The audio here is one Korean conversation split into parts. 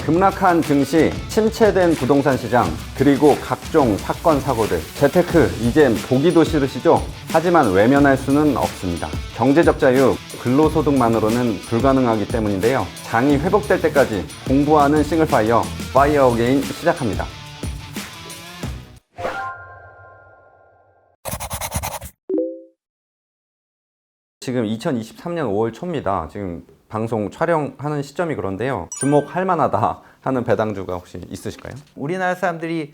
급락한 증시, 침체된 부동산 시장, 그리고 각종 사건, 사고들. 재테크, 이젠 보기도 싫으시죠? 하지만 외면할 수는 없습니다. 경제적 자유, 근로소득만으로는 불가능하기 때문인데요. 장이 회복될 때까지 공부하는 싱글파이어, 파이어 어게인 시작합니다. 지금 2023년 5월 초입니다. 지금 방송 촬영하는 시점이 그런데요. 주목할 만하다 하는 배당주가 혹시 있으실까요? 우리나라 사람들이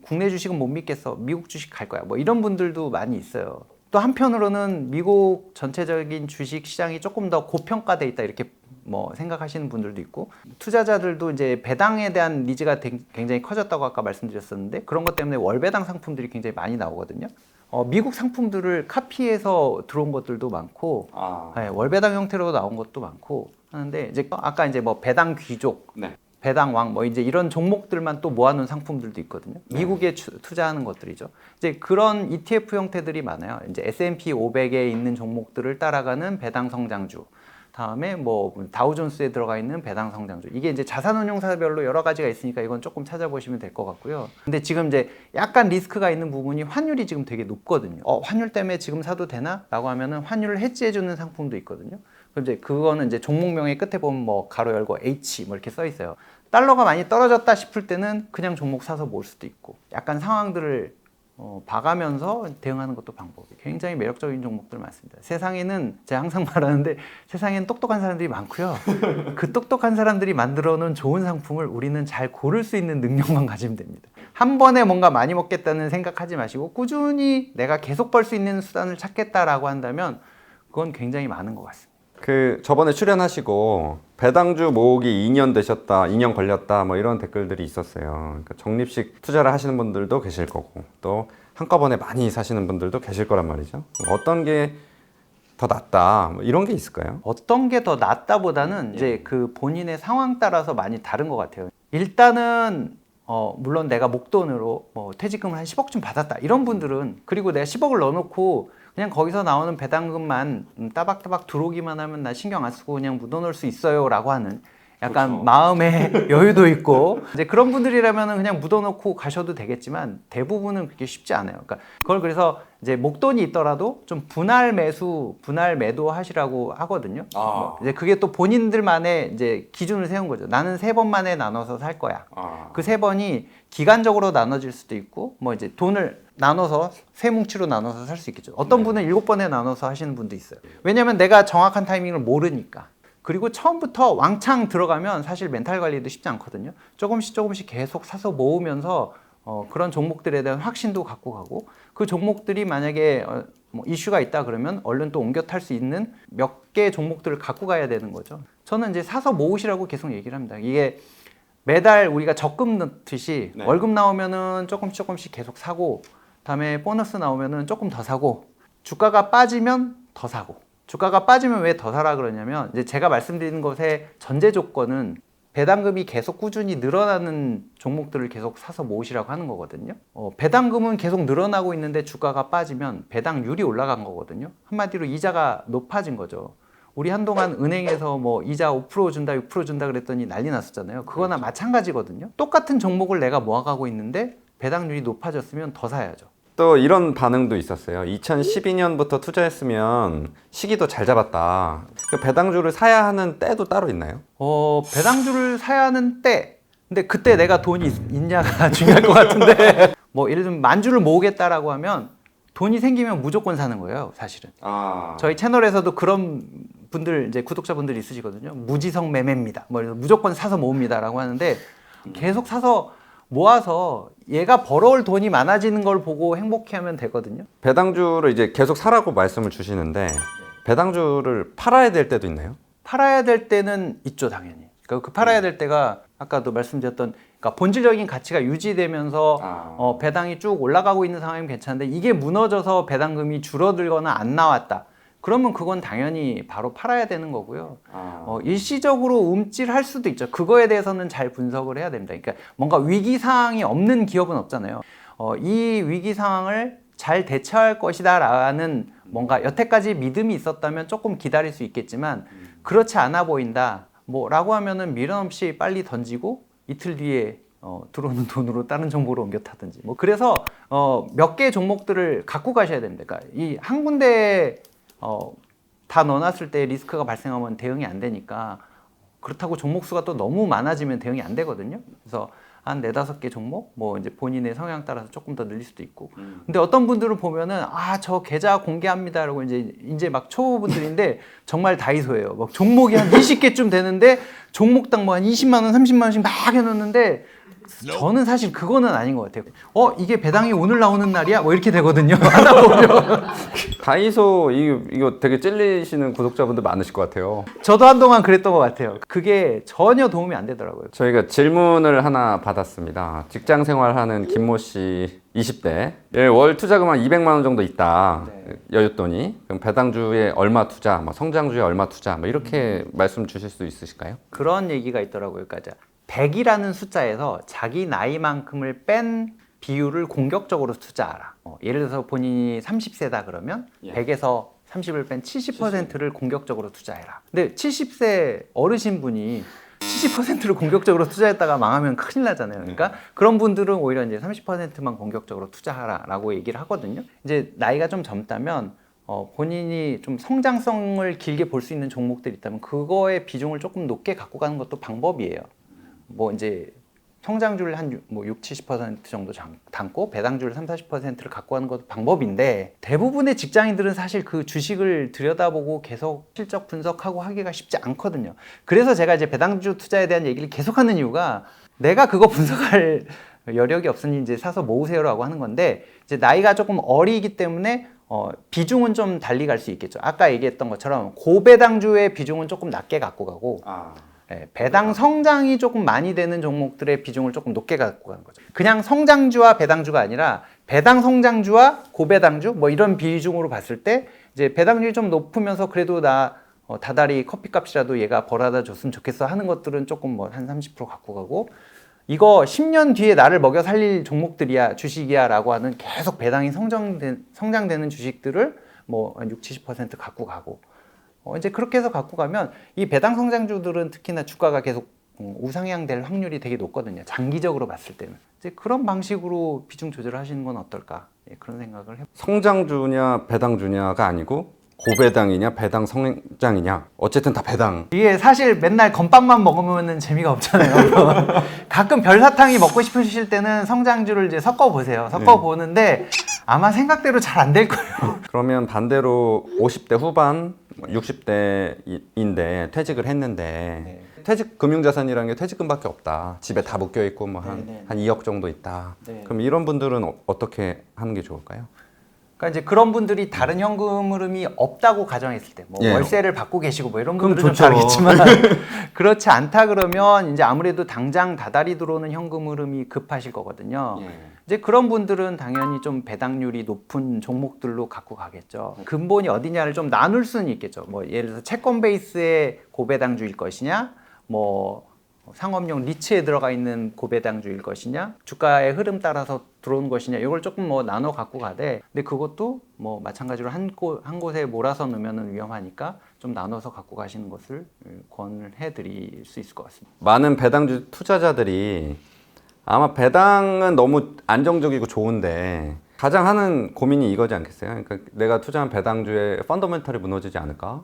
국내 주식은 못 믿겠어. 미국 주식 갈 거야. 뭐 이런 분들도 많이 있어요. 또 한편으로는 미국 전체적인 주식 시장이 조금 더 고평가돼 있다 이렇게 뭐 생각하시는 분들도 있고, 투자자들도 이제 배당에 대한 니즈가 굉장히 커졌다고 아까 말씀드렸었는데, 그런 것 때문에 월배당 상품들이 굉장히 많이 나오거든요. 미국 상품들을 카피해서 들어온 것들도 많고, 네, 월배당 형태로 나온 것도 많고 하는데, 이제 아까 이제 뭐 배당 귀족, 네. 배당 왕, 뭐 이제 이런 종목들만 또 모아놓은 상품들도 있거든요. 미국에 투자하는 것들이죠. 이제 그런 ETF 형태들이 많아요. 이제 S&P 500에 있는 종목들을 따라가는 배당 성장주. 다음에 뭐 다우존스에 들어가 있는 배당 성장주. 이게 이제 자산운용사별로 여러 가지가 있으니까 이건 조금 찾아보시면 될 것 같고요. 근데 지금 이제 약간 리스크가 있는 부분이 환율이 지금 되게 높거든요. 환율 때문에 지금 사도 되나? 라고 하면은 환율을 해지해주는 상품도 있거든요. 그럼 이제 그거는 이제 종목명의 끝에 보면 뭐 가로 열고 H 뭐 이렇게 써 있어요. 달러가 많이 떨어졌다 싶을 때는 그냥 종목 사서 모을 수도 있고, 약간 상황들을 봐가면서 대응하는 것도 방법이 굉장히 매력적인 종목들 많습니다. 세상에는 제가 항상 말하는데 세상에는 똑똑한 사람들이 많고요. 그 똑똑한 사람들이 만들어 놓은 좋은 상품을 우리는 잘 고를 수 있는 능력만 가지면 됩니다. 한 번에 뭔가 많이 먹겠다는 생각하지 마시고 꾸준히 내가 계속 벌 수 있는 수단을 찾겠다라고 한다면 그건 굉장히 많은 것 같습니다. 저번에 출연하시고 배당주 모으기 2년 되셨다, 2년 걸렸다 뭐 이런 댓글들이 있었어요. 그러니까 적립식 투자를 하시는 분들도 계실 거고, 또 한꺼번에 많이 사시는 분들도 계실 거란 말이죠. 어떤 게 더 낫다 뭐 이런 게 있을까요? 어떤 게 더 낫다보다는 이제 그 본인의 상황 따라서 많이 다른 것 같아요. 일단은 물론 내가 목돈으로 뭐 퇴직금을 한 10억쯤 받았다 이런 분들은, 그리고 내가 10억을 넣어놓고 그냥 거기서 나오는 배당금만 따박따박 들어오기만 하면 나 신경 안 쓰고 그냥 묻어놓을 수 있어요 라고 하는 약간 그렇죠. 마음의 여유도 있고, 이제 그런 분들이라면 그냥 묻어놓고 가셔도 되겠지만 대부분은 그렇게 쉽지 않아요. 그러니까 그걸 그래서 이제 목돈이 있더라도 좀 분할 매수, 분할 매도 하시라고 하거든요. 이제 그게 또 본인들만의 이제 기준을 세운 거죠. 나는 3번 만에 나눠서 살 거야. 그 3번이 기간적으로 나눠질 수도 있고, 뭐 이제 돈을 나눠서 세 뭉치로 나눠서 살 수 있겠죠. 어떤 분은 7번에 나눠서 하시는 분도 있어요. 왜냐면 내가 정확한 타이밍을 모르니까. 그리고 처음부터 왕창 들어가면 사실 멘탈 관리도 쉽지 않거든요. 조금씩 계속 사서 모으면서 그런 종목들에 대한 확신도 갖고 가고, 그 종목들이 만약에 뭐 이슈가 있다 그러면 얼른 또 옮겨 탈 수 있는 몇 개 종목들을 갖고 가야 되는 거죠. 저는 이제 사서 모으시라고 계속 얘기를 합니다. 이게 매달 우리가 적금 넣듯이 월급 나오면은 조금씩 계속 사고, 다음에 보너스 나오면은 조금 더 사고, 주가가 빠지면 더 사고. 주가가 빠지면 왜 더 사라 그러냐면, 이제 제가 말씀드리는 것의 전제 조건은 배당금이 계속 꾸준히 늘어나는 종목들을 계속 사서 모으시라고 하는 거거든요. 배당금은 계속 늘어나고 있는데 주가가 빠지면 배당률이 올라간 거거든요. 한마디로 이자가 높아진 거죠. 우리 한동안 은행에서 뭐 이자 5% 준다, 6% 준다 그랬더니 난리 났었잖아요. 그거나 마찬가지거든요. 똑같은 종목을 내가 모아가고 있는데 배당률이 높아졌으면 더 사야죠. 또 이런 반응도 있었어요. 2012년부터 투자했으면 시기도 잘 잡았다. 그 배당주를 사야 하는 때도 따로 있나요? 배당주를 사야 하는 때, 근데 그때 내가 돈이 있냐가 중요할 것 같은데 뭐 예를 들면 만주를 모으겠다라고 하면 돈이 생기면 무조건 사는 거예요, 사실은. 저희 채널에서도 그런 분들, 이제 구독자분들이 있으시거든요. 무지성 매매입니다. 뭐 무조건 사서 모읍니다라고 하는데, 계속 사서 모아서 얘가 벌어올 돈이 많아지는 걸 보고 행복해하면 되거든요. 배당주를 이제 계속 사라고 말씀을 주시는데 배당주를 팔아야 될 때도 있나요? 팔아야 될 때는 있죠, 당연히. 그러니까 그 팔아야 될 때가 아까도 말씀드렸던, 그러니까 본질적인 가치가 유지되면서 배당이 쭉 올라가고 있는 상황이면 괜찮은데, 이게 무너져서 배당금이 줄어들거나 안 나왔다. 그러면 그건 당연히 바로 팔아야 되는 거고요. 일시적으로 움찔할 수도 있죠. 그거에 대해서는 잘 분석을 해야 됩니다. 그러니까 뭔가 위기 상황이 없는 기업은 없잖아요. 이 위기 상황을 잘 대처할 것이다 라는 뭔가 여태까지 믿음이 있었다면 조금 기다릴 수 있겠지만, 그렇지 않아 보인다, 뭐라고 하면은 미련 없이 빨리 던지고 이틀 뒤에 들어오는 돈으로 다른 정보로 옮겨 타든지 뭐 그래서 몇 개 종목들을 갖고 가셔야 됩니다. 그러니까 이 한 군데 다 넣어놨을 때 리스크가 발생하면 대응이 안 되니까 그렇다고 종목 수가 또 너무 많아지면 대응이 안 되거든요. 그래서 한 4-5개 종목 뭐 이제 본인의 성향 따라서 조금 더 늘릴 수도 있고. 근데 어떤 분들은 보면은 저 계좌 공개합니다라고 이제 막 초보분들인데 정말 다이소예요. 막 종목이 한 20개쯤 되는데 종목당 뭐 한 20만 원, 30만 원씩 막 해놓는데 저는 사실 그거는 아닌 것 같아요. 이게 배당이 오늘 나오는 날이야? 뭐 이렇게 되거든요. 하다 보면. 다이소 이거 되게 찔리시는 구독자분들 많으실 것 같아요. 저도 한동안 그랬던 것 같아요. 그게 전혀 도움이 안 되더라고요. 저희가 질문을 하나 받았습니다. 직장 생활하는 김모 씨 20대. 월 투자금 한 200만 원 정도 있다. 네. 여윳돈이. 그럼 배당주에 얼마 투자, 뭐 성장주에 얼마 투자, 뭐 이렇게 말씀 주실 수 있으실까요? 그런 얘기가 있더라고요. 그러니까 100이라는 숫자에서 자기 나이만큼을 뺀 비율을 공격적으로 투자하라. 예를 들어서 본인이 30세다 그러면 100에서 30을 뺀 70%를 공격적으로 투자해라. 근데 70세 어르신 분이 70%를 공격적으로 투자했다가 망하면 큰일 나잖아요. 그러니까 그런 분들은 오히려 이제 30%만 공격적으로 투자하라라고 얘기를 하거든요. 이제 나이가 좀 젊다면 본인이 좀 성장성을 길게 볼 수 있는 종목들이 있다면 그거의 비중을 조금 높게 갖고 가는 것도 방법이에요. 뭐 이제 성장주를 한 60-70% 정도 담고 배당주를 30-40%를 갖고 가는 것도 방법인데 대부분의 직장인들은 사실 그 주식을 들여다보고 계속 실적 분석하고 하기가 쉽지 않거든요. 그래서 제가 이제 배당주 투자에 대한 얘기를 계속하는 이유가 내가 그거 분석할 여력이 없으니 이제 사서 모으세요라고 하는 건데 이제 나이가 조금 어리기 때문에 비중은 좀 달리 갈 수 있겠죠. 아까 얘기했던 것처럼 고배당주의 비중은 조금 낮게 갖고 가고 배당 성장이 조금 많이 되는 종목들의 비중을 조금 높게 갖고 가는 거죠. 그냥 성장주와 배당주가 아니라 배당 성장주와 고배당주 뭐 이런 비중으로 봤을 때 이제 배당률이 좀 높으면서 그래도 나 다달이 커피값이라도 얘가 벌어다 줬으면 좋겠어 하는 것들은 조금 뭐 한 30% 갖고 가고 이거 10년 뒤에 나를 먹여 살릴 종목들이야 주식이야 라고 하는 계속 배당이 성장되는 주식들을 뭐 한 60-70% 갖고 가고 이제 그렇게 해서 갖고 가면 이 배당 성장주들은 특히나 주가가 계속 우상향 될 확률이 되게 높거든요. 장기적으로 봤을 때는. 이제 그런 방식으로 비중 조절을 하시는 건 어떨까? 그런 생각을 해요. 성장주냐 배당주냐가 아니고 고배당이냐 배당 성장이냐 어쨌든 다 배당. 이게 사실 맨날 건빵만 먹으면 재미가 없잖아요. 가끔 별사탕이 먹고 싶으실 때는 성장주를 이제 섞어 보세요. 섞어 보는데 아마 생각대로 잘 안 될 거예요. 그러면 반대로 50대 후반 60대인데 퇴직을 했는데 퇴직 금융자산이라는 게 퇴직금밖에 없다. 집에 다 묶여 있고 뭐 한 2억 정도 있다. 그럼 이런 분들은 어떻게 하는 게 좋을까요? 그러니까 이제 그런 분들이 다른 현금 흐름이 없다고 가정했을 때, 뭐 월세를 받고 계시고 뭐 이런 분들은 좀 다르겠지만 그렇지 않다 그러면 이제 아무래도 당장 다달이 들어오는 현금 흐름이 급하실 거거든요. 이제 그런 분들은 당연히 좀 배당률이 높은 종목들로 갖고 가겠죠. 근본이 어디냐를 좀 나눌 수는 있겠죠. 뭐 예를 들어서 채권 베이스의 고배당주일 것이냐, 뭐 상업용 리츠에 들어가 있는 고배당주일 것이냐, 주가의 흐름 따라서 들어오는 것이냐, 이걸 조금 뭐 나눠 갖고 가되, 근데 그것도 뭐 마찬가지로 한 곳에 몰아서 넣으면 위험하니까 좀 나눠서 갖고 가시는 것을 권해 드릴 수 있을 것 같습니다. 많은 배당주 투자자들이 아마 배당은 너무 안정적이고 좋은데 가장 하는 고민이 이거지 않겠어요? 그러니까 내가 투자한 배당주의 펀더멘털이 무너지지 않을까?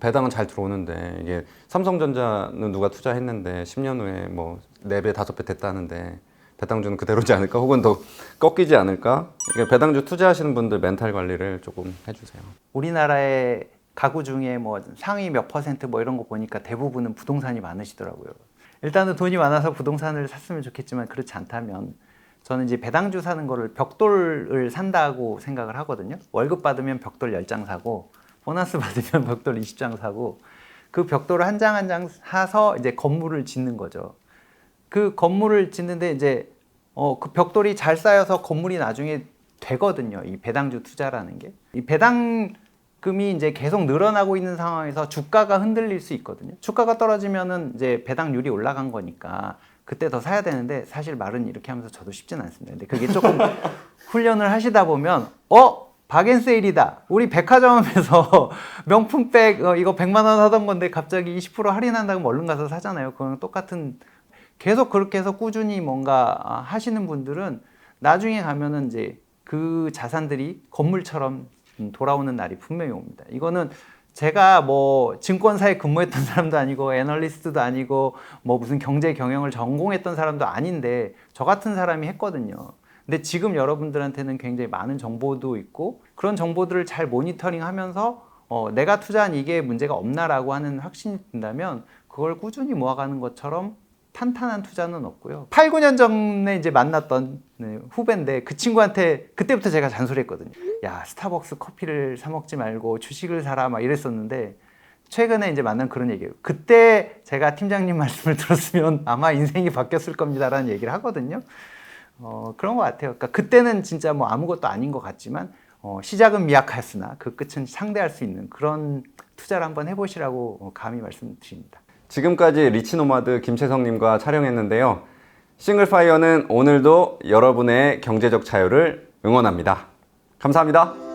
배당은 잘 들어오는데 이게 삼성전자는 누가 투자했는데 10년 후에 뭐 4배, 5배 됐다는데 배당주는 그대로지 않을까? 혹은 더 꺾이지 않을까? 그러니까 배당주 투자하시는 분들 멘탈 관리를 조금 해주세요. 우리나라의 가구 중에 뭐 상위 몇 % 뭐 이런 거 보니까 대부분은 부동산이 많으시더라고요. 일단은 돈이 많아서 부동산을 샀으면 좋겠지만 그렇지 않다면 저는 이제 배당주 사는 거를 벽돌을 산다고 생각을 하거든요. 월급 받으면 벽돌 10장 사고 보너스 받으면 벽돌 20장 사고 그 벽돌을 한 장 한 장 사서 이제 건물을 짓는 거죠. 그 건물을 짓는데 이제 그 벽돌이 잘 쌓여서 건물이 나중에 되거든요. 이 배당주 투자라는 게. 이 배당금이 이제 계속 늘어나고 있는 상황에서 주가가 흔들릴 수 있거든요. 주가가 떨어지면은 이제 배당률이 올라간 거니까 그때 더 사야 되는데 사실 말은 이렇게 하면서 저도 쉽진 않습니다. 근데 그게 조금 훈련을 하시다 보면 박앤세일이다. 우리 백화점에서 명품백 이거 100만 원 하던 건데 갑자기 20% 할인한다고 얼른 가서 사잖아요. 그거랑 똑같은 계속 그렇게 해서 꾸준히 뭔가 하시는 분들은 나중에 가면은 이제 그 자산들이 건물처럼 돌아오는 날이 분명히 옵니다. 이거는 제가 뭐 증권사에 근무했던 사람도 아니고 애널리스트도 아니고 뭐 무슨 경제 경영을 전공했던 사람도 아닌데 저 같은 사람이 했거든요. 근데 지금 여러분들한테는 굉장히 많은 정보도 있고 그런 정보들을 잘 모니터링 하면서 내가 투자한 이게 문제가 없나라고 하는 확신이 든다면 그걸 꾸준히 모아가는 것처럼 탄탄한 투자는 없고요. 8, 9년 전에 이제 만났던 후배인데 그 친구한테 그때부터 제가 잔소리했거든요. 야, 스타벅스 커피를 사 먹지 말고 주식을 사라 막 이랬었는데 최근에 이제 만난 그런 얘기예요. 그때 제가 팀장님 말씀을 들었으면 아마 인생이 바뀌었을 겁니다라는 얘기를 하거든요. 그런 것 같아요. 그러니까 그때는 진짜 뭐 아무것도 아닌 것 같지만 시작은 미약하였으나 그 끝은 상대할 수 있는 그런 투자를 한번 해보시라고 감히 말씀드립니다. 지금까지 리치노마드 김채성님과 촬영했는데요. 싱글파이어는 오늘도 여러분의 경제적 자유를 응원합니다. 감사합니다.